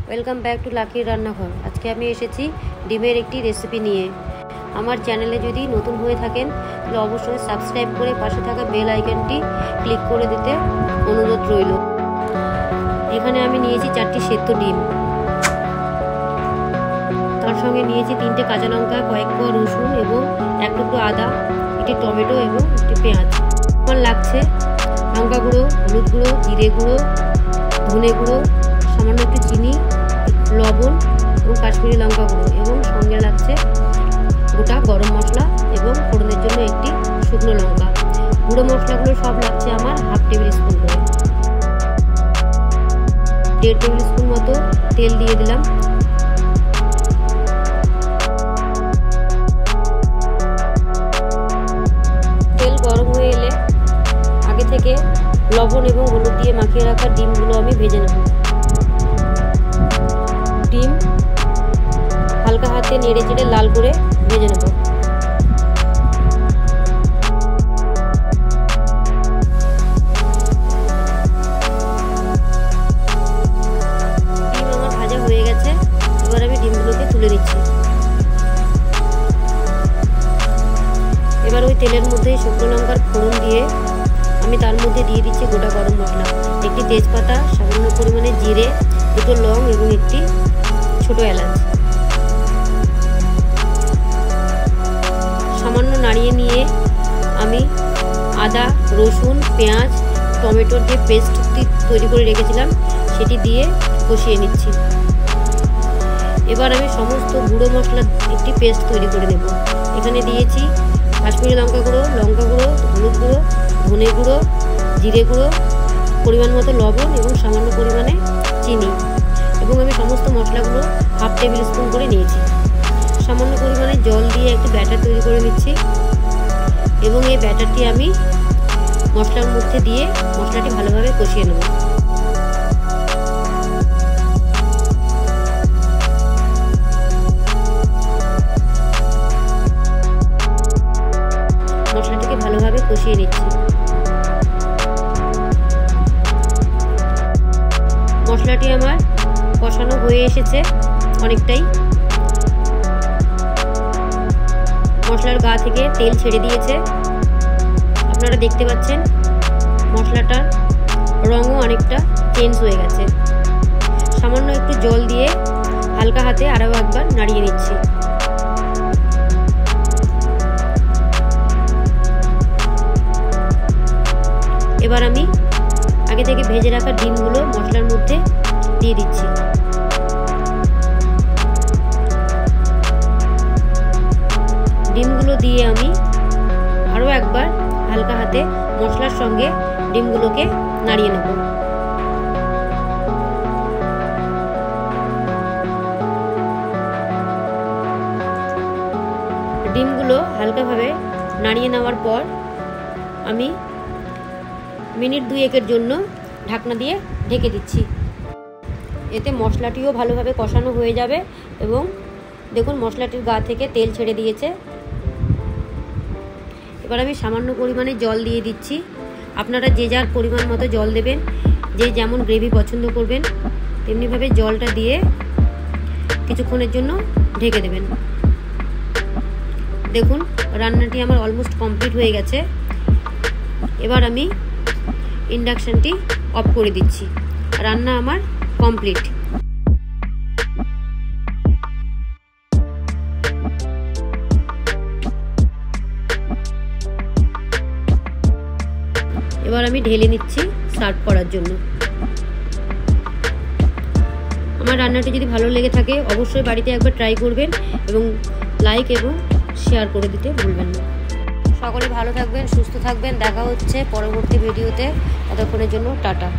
Welcome back to লাকির রান্নাঘর। আজকে আমি এসেছি ডিমের একটি রেসিপি নিয়ে। আমার চ্যানেলে যদি নতুন হয়ে থাকেন তাহলে অবশ্যই সাবস্ক্রাইব করে পাশে থাকা বেল আইকনটি ক্লিক করে দিতে অনুরোধ রইল। এখানে আমি নিয়েছি 4টি সেদ্ধ ডিম, তার সঙ্গে নিয়েছি 3টে কাঁচা লঙ্কা, কয়েক কোয়া রসুন এবং 1 টুকরো আদা, একটি টমেটো এবং একটি পেঁয়াজ। আমার লাগছে লঙ্কা গুঁড়ো, হলুদ গুঁড়ো, জিরে গুঁড়ো, ধনে গুঁড়ো, সামান্য একটু চিনি, লবণ এবং কাশ্মীরি লঙ্কা গুঁড়ো, এবং সঙ্গে লাগছে গোটা গরম মশলা এবং ফোড়নের জন্য একটি শুকনো লঙ্কা। গুঁড়ো মশলাগুলো সব লাগছে আমার হাফ টেবিল স্পুন করে। 1.5 টেবিল স্পুন মতো তেল দিয়ে দিলাম। তেল গরম হয়ে এলে আগে থেকে লবণ এবং হলুদ দিয়ে মাখিয়ে রাখা ডিমগুলো আমি ভেজে নেব। ডিম হালকা হাতে নেড়ে চেড়ে লাল করে ভেজে নেব। ডিম আমার ভাজা হয়ে গেছে, এবার আমি ডিমগুলোকে তুলে নিচ্ছি। এবার ওই তেলের মধ্যে শুকনো লঙ্কার ফোড়ন দিয়ে আমি তার মধ্যে দিয়ে দিচ্ছি গোটা গরম মশলা, একটি তেজপাতা, সামান্য পরিমাণে জিরে, 2টো লং এবং একটি ছোট এলাচ। সামান্য নাড়িয়ে নিয়ে আমি আদা, রসুন, পেঁয়াজ, টমেটোর যে পেস্টটি তৈরি করে রেখেছিলাম সেটি দিয়ে কষিয়ে নিচ্ছি। এবার আমি সমস্ত গুঁড়ো মশলার একটি পেস্ট তৈরি করে নেব। এখানে দিয়েছি কাশ্মীরি লঙ্কা গুঁড়ো, হলুদ গুঁড়ো, ধনে গুঁড়ো, জিরে গুঁড়ো, পরিমাণ মতো লবণ এবং সামান্য পরিমাণে চিনি, এবং আমি সমস্ত মশলাগুলো হাফ টেবিল স্পুন করে নিয়েছি। সামান্য পরিমাণে জল দিয়ে একটি ব্যাটার তৈরি করে নিচ্ছি, এবং এই ব্যাটারটি আমি মশলার মধ্যে দিয়ে মশলাটি ভালোভাবে কষিয়ে নেব। মশলাটিকে ভালোভাবে কষিয়ে নিচ্ছি। মশলাটি আমার কষানো হয়ে এসেছে অনেকটাই। মশলার গা থেকে তেল ছেড়ে দিয়েছে, আপনারা দেখতে পাচ্ছেন। মশলাটার রঙও অনেকটা চেঞ্জ হয়ে গেছে। সামান্য একটু জল দিয়ে হালকা হাতে আরও একবার নাড়িয়ে নিচ্ছি। এবার আমি আগে থেকে ভেজে রাখা ডিমগুলো মশলার মধ্যে দিয়ে দিচ্ছি। ডিমগুলো দিয়ে আমি আরও একবার হালকা হাতে মশলার সঙ্গে ডিমগুলোকে নাড়িয়ে নেব। ডিমগুলো হালকাভাবে নাড়িয়ে নেওয়ার পর আমি মিনিট 2-1 জন্য ঢাকনা দিয়ে ঢেকে দিচ্ছি। এতে মশলাটিও ভালোভাবে কষানো হয়ে যাবে, এবং দেখুন মশলাটির গা থেকে তেল ছেড়ে দিয়েছে। এবার আমি সামান্য পরিমাণে জল দিয়ে দিচ্ছি। আপনারা যে যার পরিমাণ মতো জল দেবেন, যে যেমন গ্রেভি পছন্দ করবেন তেমনিভাবে জলটা দিয়ে কিছুক্ষণের জন্য ঢেকে দেবেন। দেখুন রান্নাটি আমার অলমোস্ট কমপ্লিট হয়ে গেছে। এবার আমি ইন্ডাকশনটি অফ করে দিচ্ছি। রান্না আমার কমপ্লিট। এবার আমি ঢেলে নিচ্ছি সার্ভ করার জন্য। আমার রান্নাটি যদি ভালো লেগে থাকে অবশ্যই বাড়িতে একবার ট্রাই করবেন, এবং লাইক এবং শেয়ার করে দিতে ভুলবেন না। সকলে ভালো থাকবেন, সুস্থ থাকবেন। দেখা হচ্ছে পরবর্তী ভিডিওতে। ততক্ষণের জন্য টাটা।